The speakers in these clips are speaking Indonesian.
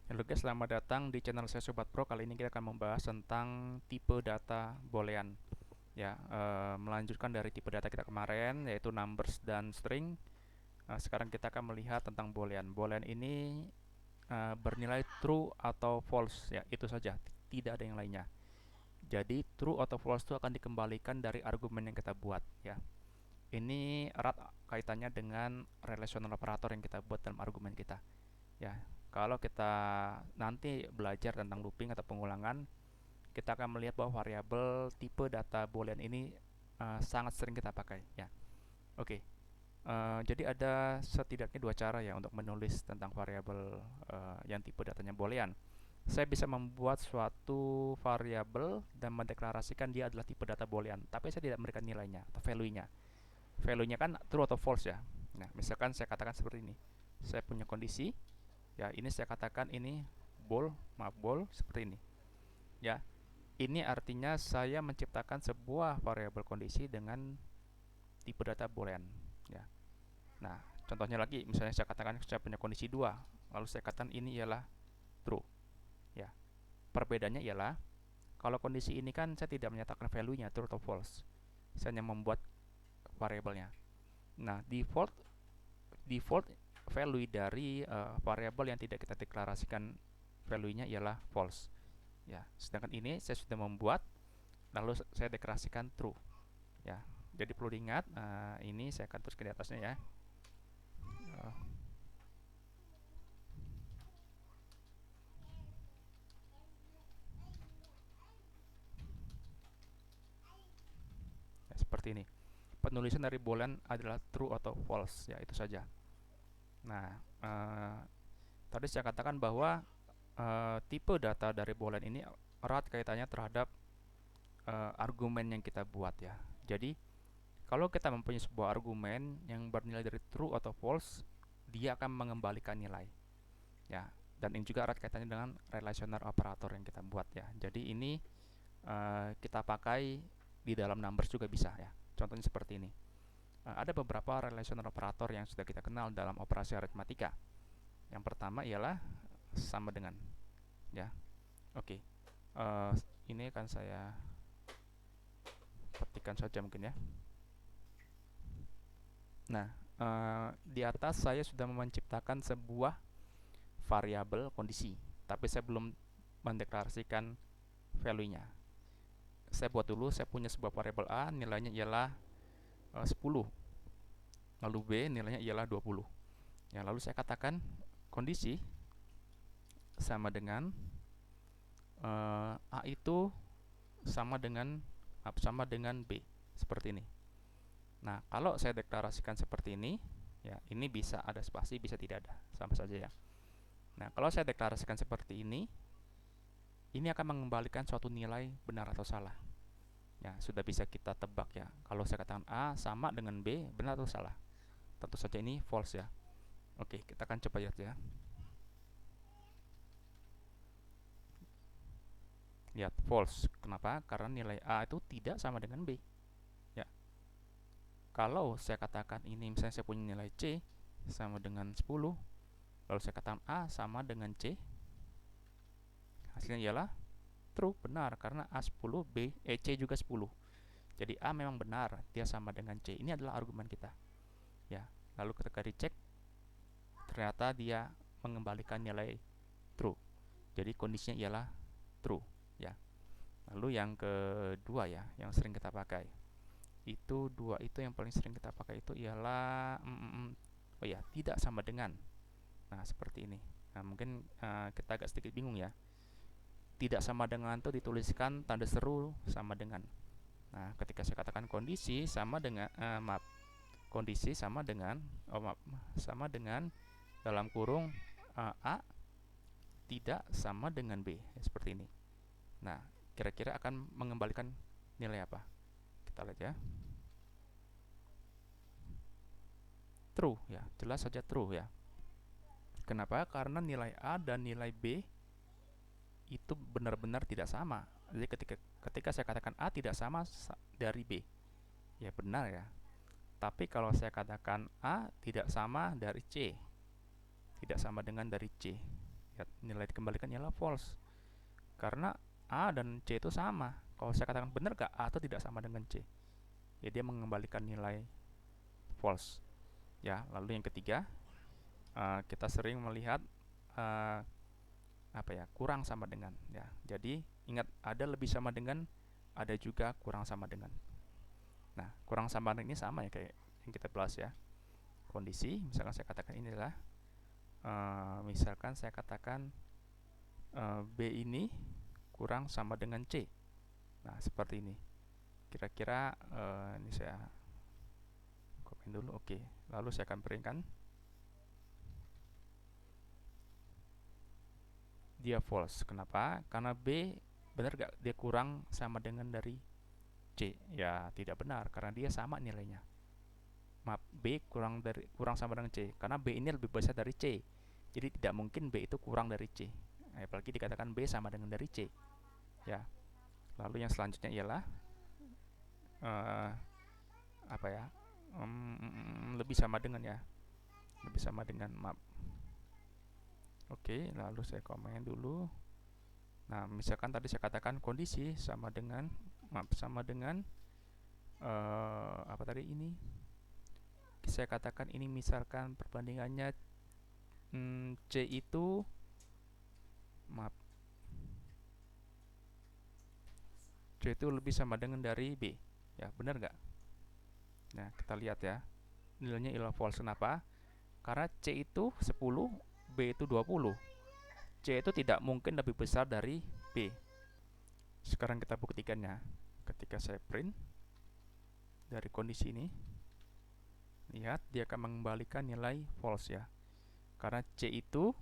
Halo guys, selamat datang di channel saya Sobat Pro. Kali ini kita akan membahas tentang tipe data boolean. Ya, melanjutkan dari tipe data kita kemarin, yaitu numbers dan string. Sekarang kita akan melihat tentang boolean. Boolean ini bernilai true atau false. Ya, itu saja. Tidak ada yang lainnya. Jadi true atau false itu akan dikembalikan dari argumen yang kita buat. Ya, ini erat kaitannya dengan relational operator yang kita buat dalam argumen kita. Ya, kalau kita nanti belajar tentang looping atau pengulangan, kita akan melihat bahwa variabel tipe data boolean ini sangat sering kita pakai. Ya, oke. Jadi ada setidaknya dua cara ya untuk menulis tentang variabel yang tipe datanya boolean. Saya bisa membuat suatu variabel dan mendeklarasikan dia adalah tipe data boolean, tapi saya tidak memberikan nilainya atau value-nya. Value-nya kan true atau false ya. Nah, misalkan saya katakan seperti ini. Saya punya kondisi. Ya, ini saya katakan ini bool seperti ini. Ya, ini artinya saya menciptakan sebuah variabel kondisi dengan tipe data boolean. Ya. Nah, contohnya lagi, misalnya saya katakan saya punya kondisi 2, lalu saya katakan ini ialah true. Ya. Perbedaannya ialah kalau kondisi ini kan saya tidak menyatakan value-nya true atau false. Saya hanya membuat variabelnya. Nah, default value dari variabel yang tidak kita deklarasikan value-nya ialah false. Ya, sedangkan ini saya sudah membuat lalu saya deklarasikan true. Ya, jadi perlu diingat, ini saya akan tuliskan di atasnya ya. Uh, ya, seperti ini. Penulisan dari boolean adalah true atau false, ya itu saja. Nah, tadi saya katakan bahwa tipe data dari boolean ini erat kaitannya terhadap argumen yang kita buat ya. Jadi kalau kita mempunyai sebuah argumen yang bernilai dari true atau false, dia akan mengembalikan nilai. Ya, dan ini juga erat kaitannya dengan relational operator yang kita buat ya. Jadi ini kita pakai di dalam numbers juga bisa ya. Contohnya seperti ini. Ada beberapa relational operator yang sudah kita kenal dalam operasi aritmatika. Yang pertama ialah sama dengan ya. Oke. Ini akan saya petikan saja mungkin ya. Nah, di atas saya sudah menciptakan sebuah variabel kondisi, tapi saya belum mendeklarasikan value-nya. Saya buat dulu, saya punya sebuah variabel A, nilainya ialah 10. Lalu B nilainya ialah 20. Ya, lalu saya katakan kondisi sama dengan A itu sama dengan B, seperti ini. Nah, kalau saya deklarasikan seperti ini, ya ini bisa ada spasi, bisa tidak ada, sama saja ya. Nah, kalau saya deklarasikan seperti ini akan mengembalikan suatu nilai benar atau salah. Ya, sudah bisa kita tebak ya. Kalau saya katakan A sama dengan B, benar atau salah? Tentu saja ini false ya. Oke, kita akan coba lihat ya. Lihat false. Kenapa? Karena nilai A itu tidak sama dengan B. Ya. Kalau saya katakan ini misalnya saya punya nilai C sama dengan 10, lalu saya katakan A sama dengan C, hasilnya ialah true, benar, karena C juga 10. Jadi A memang benar, dia sama dengan C. Ini adalah argumen kita. Ya. Lalu ketika dicek, ternyata dia mengembalikan nilai true. Jadi kondisinya ialah true, ya. Lalu yang kedua ya, yang sering kita pakai. Itu yang paling sering kita pakai itu ialah oh ya, tidak sama dengan. Nah, seperti ini. Nah, mungkin kita agak sedikit bingung ya. Tidak sama dengan itu dituliskan tanda seru sama dengan. Nah, ketika saya katakan kondisi sama dengan kondisi sama dengan sama dengan dalam kurung A tidak sama dengan B, seperti ini. Nah, kira-kira akan mengembalikan nilai apa? Kita lihat ya. True ya, jelas saja true ya. Kenapa? Karena nilai A dan nilai B itu benar-benar tidak sama. Jadi ketika saya katakan A tidak sama dari B, ya benar ya. Tapi kalau saya katakan A tidak sama dari C, tidak sama dengan dari C, Lihat, nilai dikembalikan ialah false. Karena A dan C itu sama. Kalau saya katakan benar gak A itu tidak sama dengan C? Ya dia mengembalikan nilai false. Ya, lalu yang ketiga, kita sering melihat kurang sama dengan, ya. Jadi ingat, ada lebih sama dengan, ada juga kurang sama dengan. Nah, kurang sama dengan ini sama ya kayak yang kita bahas ya. Kondisi, misalkan saya katakan inilah, misalkan saya katakan B ini kurang sama dengan C. Nah, seperti ini. Kira-kira ini saya komen dulu. Oke, lalu saya akan berikan dia false. Kenapa? Karena B benar gak dia kurang sama dengan dari C? Ya tidak benar, karena dia sama nilainya. Maaf, B kurang sama dengan C karena B ini lebih besar dari C. Jadi tidak mungkin B itu kurang dari C. Apalagi dikatakan B sama dengan dari C. Ya. Lalu yang selanjutnya ialah lebih sama dengan, ya. Lebih sama dengan, maaf. Oke, lalu saya komen dulu. Nah, misalkan tadi saya katakan kondisi sama dengan apa tadi ini? Saya katakan ini misalkan perbandingannya C itu, maaf, C itu lebih sama dengan dari B. Ya, benar nggak? Nah, kita lihat ya. Nilainya ialah false. Kenapa? Karena C itu 10, B itu 20. C itu tidak mungkin lebih besar dari B. Sekarang kita buktikannya. Ketika saya print dari kondisi ini, lihat dia akan mengembalikan nilai false ya. Karena C itu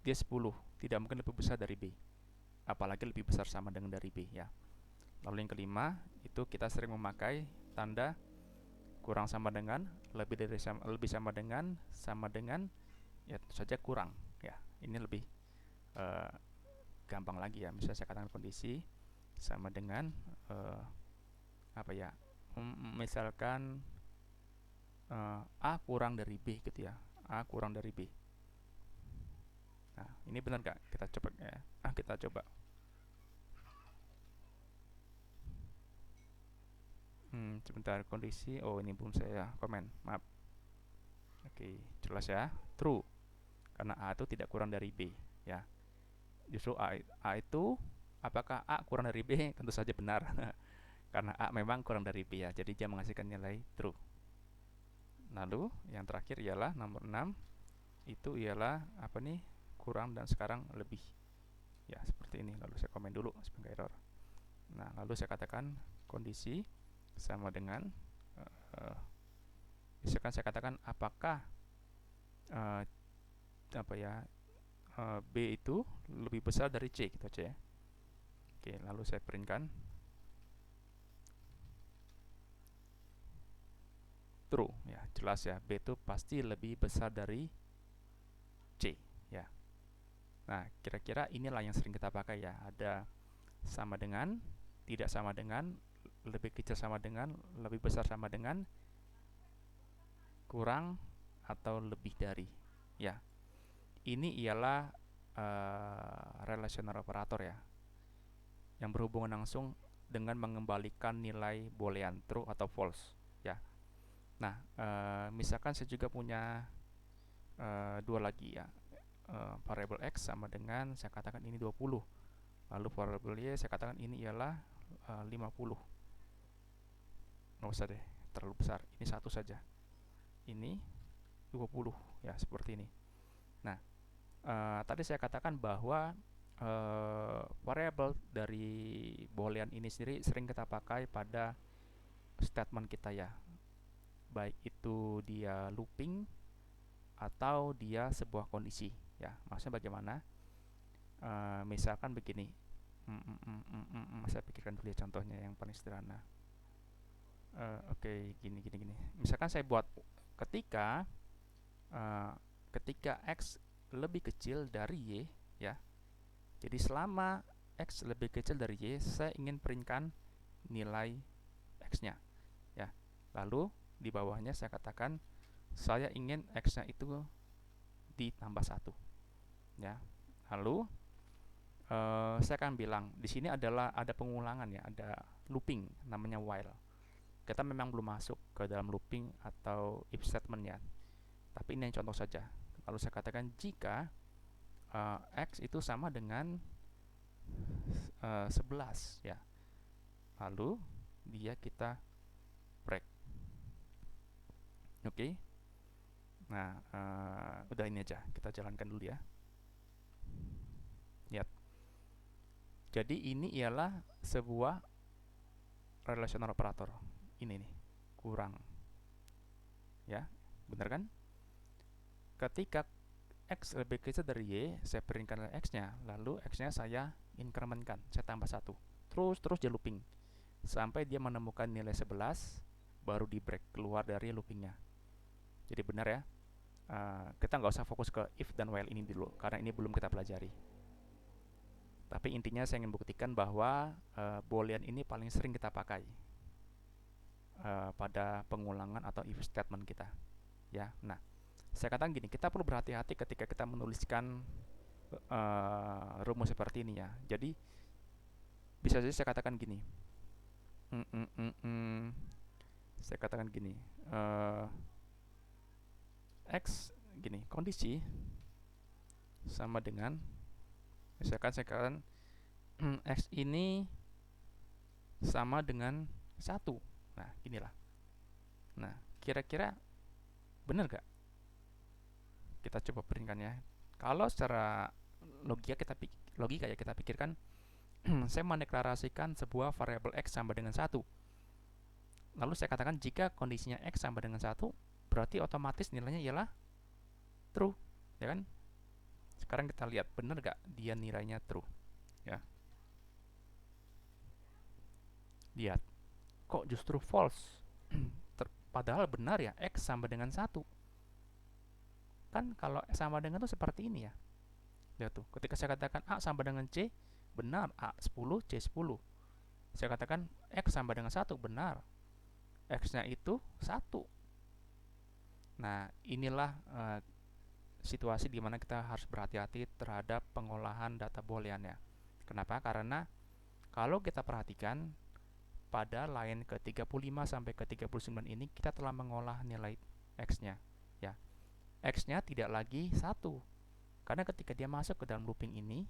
dia 10, tidak mungkin lebih besar dari B. Apalagi lebih besar sama dengan dari B ya. Lalu yang kelima, itu kita sering memakai tanda kurang sama dengan, lebih sama dengan, ya tentu saja kurang ya. Ini lebih gampang lagi ya. Misalnya saya katakan kondisi sama dengan misalkan A kurang dari B gitu ya. A kurang dari B. Nah, ini benar gak? Kita coba ya. Kita coba. Sebentar, kondisi. Oh, ini belum saya komen. Maaf. Oke, jelas ya. True. Karena A itu tidak kurang dari B ya. Justru A itu, apakah A kurang dari B? Tentu saja benar. Karena A memang kurang dari B ya. Jadi dia menghasilkan nilai true. Lalu yang terakhir ialah nomor 6. Itu ialah apa nih? Kurang dan sekarang lebih. Ya, seperti ini. Lalu saya komen dulu supaya error. Nah, lalu saya katakan kondisi sama dengan misalkan saya katakan apakah B itu lebih besar dari C gitu aja ya. Oke, lalu saya printkan true ya, jelas ya, B itu pasti lebih besar dari C ya. Nah, kira-kira inilah yang sering kita pakai ya. Ada sama dengan, tidak sama dengan, lebih kecil sama dengan, lebih besar sama dengan, kurang atau lebih dari ya. Ini ialah relational operator ya, yang berhubungan langsung dengan mengembalikan nilai boolean true atau false ya. Nah, misalkan saya juga punya dua lagi ya. Variable X sama dengan, saya katakan ini 20. Lalu variable Y saya katakan ini ialah 50. Nggak usah deh, terlalu besar. Ini satu saja. Ini 20 ya, seperti ini. Nah, tadi saya katakan bahwa variable dari boolean ini sendiri sering kita pakai pada statement kita ya. Baik itu dia looping atau dia sebuah kondisi ya. Maksudnya bagaimana? Misalkan begini. Saya pikirkan dulu ya contohnya yang paling sederhana. Oke, gini. Misalkan saya buat ketika X lebih kecil dari Y ya. Jadi selama X lebih kecil dari Y, saya ingin printkan nilai X-nya ya. Lalu di bawahnya saya katakan saya ingin X-nya itu ditambah 1 ya. Lalu saya akan bilang di sini adalah ada pengulangan ya, ada looping namanya while. Kita memang belum masuk ke dalam looping atau if statement ya, tapi ini yang contoh saja. Lalu saya katakan jika x itu sama dengan 11 ya. Lalu dia kita break. Oke. Nah, udah ini aja. Kita jalankan dulu ya. Lihat. Jadi ini ialah sebuah relational operator. Ini nih, kurang. Ya, benar kan? Ketika x lebih kecil dari y, saya printkan x-nya, lalu x-nya saya incrementkan, saya tambah 1. Terus dia looping sampai dia menemukan nilai 11, baru di break keluar dari loopingnya. Jadi benar ya, kita nggak usah fokus ke if dan while ini dulu karena ini belum kita pelajari. Tapi intinya saya ingin buktikan bahwa boolean ini paling sering kita pakai pada pengulangan atau if statement kita ya. Nah, saya katakan gini, kita perlu berhati-hati ketika kita menuliskan rumus seperti ini ya. Jadi bisa saja saya katakan gini, saya katakan gini, x gini, kondisi sama dengan, misalkan saya katakan x ini sama dengan 1. Nah, inilah. Nah, kira-kira benar gak? Kita coba printkan ya. Kalau secara logika ya kita pikirkan, saya mendeklarasikan sebuah variabel x sama dengan 1. Lalu saya katakan jika kondisinya x sama dengan 1, berarti otomatis nilainya ialah true, ya kan? Sekarang kita lihat benar gak dia nilainya true, ya. Lihat, kok justru false? Padahal benar ya, x sama dengan 1. Kan kalau sama dengan itu seperti ini ya. Lihat tuh, ketika saya katakan A sama dengan C, benar, A 10, C 10. Saya katakan X sama dengan 1, benar. X-nya itu 1. Nah, inilah situasi di mana kita harus berhati-hati terhadap pengolahan data boolean ya. Kenapa? Karena kalau kita perhatikan pada line ke 35 sampai ke 39 ini kita telah mengolah nilai X-nya ya. X-nya tidak lagi 1. Karena ketika dia masuk ke dalam looping ini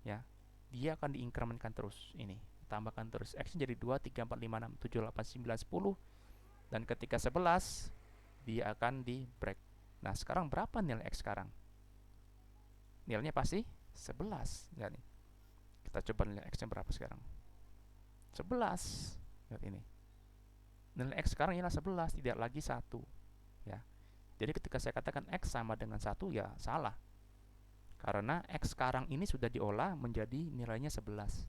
ya, dia akan diinkrementkan terus ini. Tambahkan terus X-nya jadi 2, 3, 4, 5, 6, 7, 8, 9, 10. Dan ketika 11 dia akan di break. Nah, sekarang berapa nilai X sekarang? Nilainya pasti 11. Lihat nih. Kita coba nilai X-nya berapa sekarang? 11. Lihat ini. Nilai X sekarang ialah 11, tidak lagi 1. Ya. Jadi ketika saya katakan X sama dengan 1 ya salah. Karena X sekarang ini sudah diolah menjadi nilainya 11.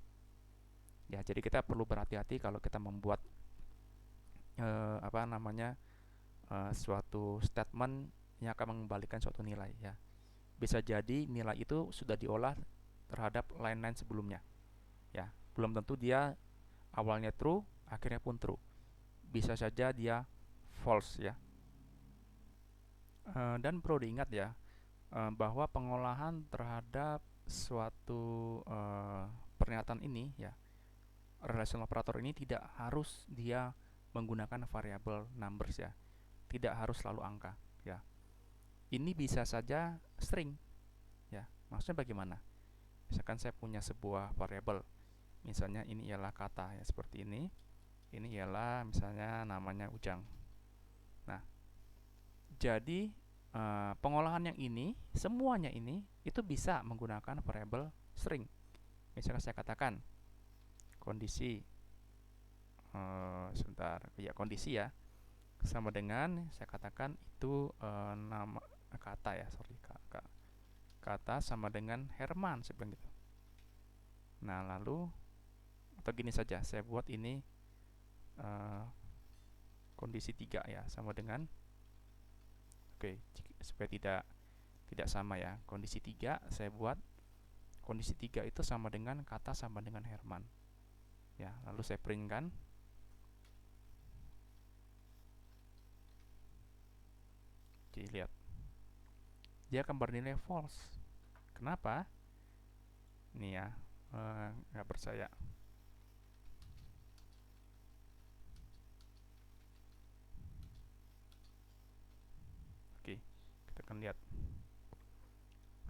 Ya, jadi kita perlu berhati-hati kalau kita membuat suatu statement yang akan mengembalikan suatu nilai ya. Bisa jadi nilai itu sudah diolah terhadap line-line sebelumnya. Ya, belum tentu dia awalnya true, akhirnya pun true. Bisa saja dia false ya. Dan perlu diingat ya, bahwa pengolahan terhadap suatu pernyataan ini ya, relational operator ini tidak harus dia menggunakan variabel numbers ya, tidak harus selalu angka ya. Ini bisa saja string ya. Maksudnya bagaimana? Misalkan saya punya sebuah variabel, misalnya ini ialah kata ya, seperti ini ialah misalnya namanya Ujang. Nah, jadi pengolahan yang ini, semuanya ini itu bisa menggunakan variabel string. Misalkan saya katakan kondisi kondisi ya sama dengan saya katakan itu nama kata ya, kata sama dengan Herman, saya bilang gitu. Nah, lalu atau gini saja, saya buat ini kondisi 3 ya, sama dengan supaya tidak sama ya. Kondisi 3 saya buat kondisi 3 itu sama dengan kata sama dengan Herman. Ya, lalu saya printkan. Jadi lihat. Dia akan bernilai false. Kenapa? Ini ya, nggak percaya. Oke, kita akan lihat.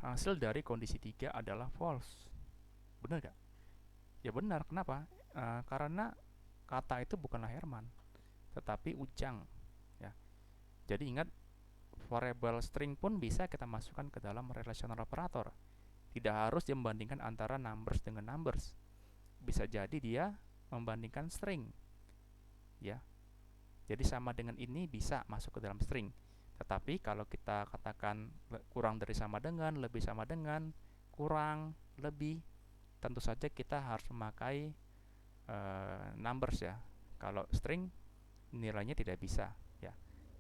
Hasil dari kondisi 3 adalah false. Benar gak? Ya benar, kenapa? Karena kata itu bukanlah Herman, tetapi Ujang. Ya. Jadi ingat, variable string pun bisa kita masukkan ke dalam relational operator. Tidak harus dia membandingkan antara numbers dengan numbers. Bisa jadi dia membandingkan string. Ya. Jadi sama dengan ini bisa masuk ke dalam string. Tetapi kalau kita katakan kurang dari sama dengan, lebih sama dengan, kurang, lebih, tentu saja kita harus memakai numbers ya. Kalau string nilainya tidak bisa ya.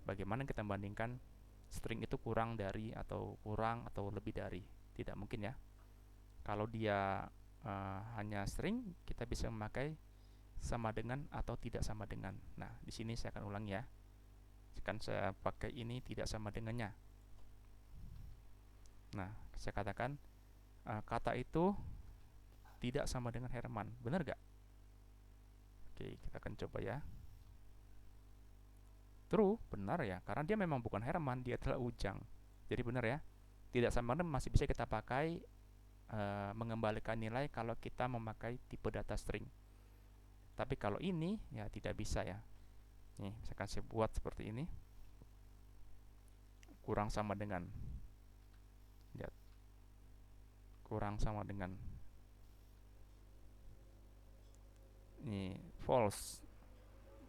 Bagaimana kita membandingkan string itu kurang dari atau kurang atau lebih dari? Tidak mungkin ya. Kalau dia hanya string, kita bisa memakai sama dengan atau tidak sama dengan. Nah, di sini saya akan ulang ya. Kan saya pakai ini tidak sama dengannya. Nah, saya katakan kata itu tidak sama dengan Herman. Benar gak? Oke, kita akan coba ya. True, benar ya, karena dia memang bukan Herman, dia adalah Ujang. Jadi benar ya. Tidak sama dengan masih bisa kita pakai mengembalikan nilai kalau kita memakai tipe data string. Tapi kalau ini ya tidak bisa ya. Nih, misalkan saya buat seperti ini. Kurang sama dengan. Lihat. Kurang sama dengan. Ini false.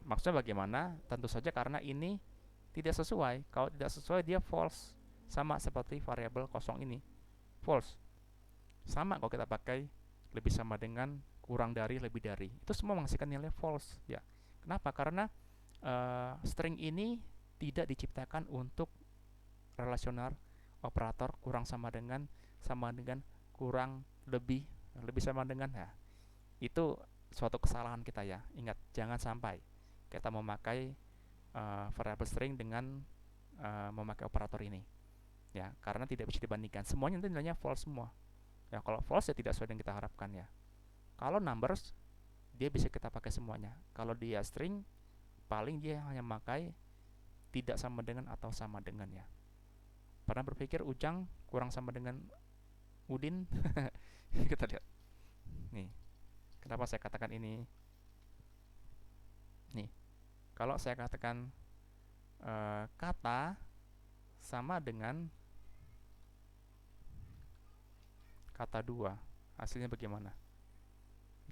Maksudnya bagaimana? Tentu saja karena ini tidak sesuai. Kalau tidak sesuai dia false. Sama seperti variabel kosong ini. False. Sama kalau kita pakai lebih sama dengan, kurang dari, lebih dari. Itu semua menghasilkan nilai false ya. Kenapa? Karena string ini tidak diciptakan untuk relational operator kurang sama dengan, kurang, lebih, lebih sama dengan. Nah, itu suatu kesalahan kita ya. Ingat, jangan sampai kita memakai variable string dengan memakai operator ini. Ya, karena tidak bisa dibandingkan. Semuanya itu nilainya false semua. Ya, kalau false ya tidak sesuai dengan kita harapkan ya. Kalau numbers dia bisa kita pakai semuanya. Kalau dia string paling dia hanya memakai tidak sama dengan atau sama dengan ya. Pernah berpikir Ujang kurang sama dengan Udin? Kita lihat. Nih, kenapa saya katakan ini? Nih, kalau saya katakan kata sama dengan kata 2, hasilnya bagaimana?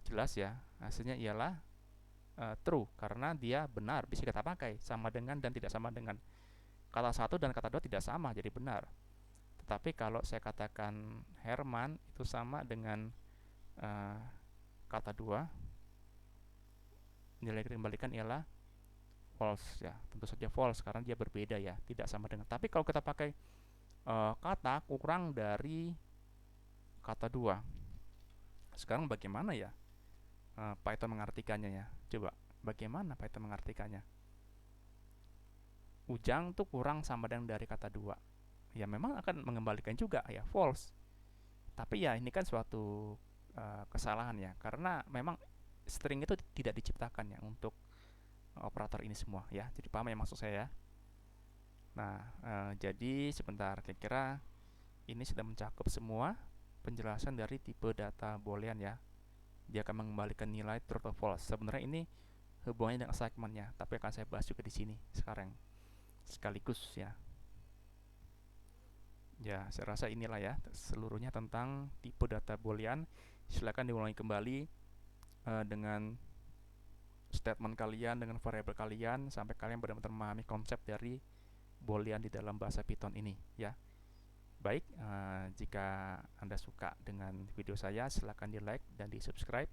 Jelas ya, hasilnya ialah true karena dia benar, bisa kita pakai sama dengan dan tidak sama dengan. Kata 1 dan kata 2 tidak sama, jadi benar. Tetapi kalau saya katakan Herman itu sama dengan kata 2, nilai yang dikembalikan ialah false ya. Tentu saja false karena dia berbeda ya, tidak sama dengan. Tapi kalau kita pakai kata kurang dari kata 2, sekarang bagaimana ya Python mengartikannya ya? Coba, bagaimana Python mengartikannya? Ujang tuh kurang sama dengan dari kata 2. Ya memang akan mengembalikan juga ya false. Tapi ya ini kan suatu kesalahan ya, karena memang string itu tidak diciptakan ya untuk operator ini semua ya. Jadi paham ya maksud saya ya. Nah, jadi sebentar, kira-kira ini sudah mencakup semua penjelasan dari tipe data boolean ya. Dia akan mengembalikan nilai true atau false. Sebenarnya ini hubungannya dengan assignment-nya, tapi akan saya bahas juga di sini sekarang sekaligus ya. Ya, saya rasa inilah ya seluruhnya tentang tipe data boolean. Silakan diulangi kembali dengan statement kalian, dengan variabel kalian, sampai kalian benar-benar memahami konsep dari boolean di dalam bahasa Python ini ya. Baik, jika Anda suka dengan video saya, silakan di like dan di subscribe.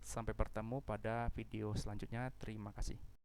Sampai bertemu pada video selanjutnya. Terima kasih.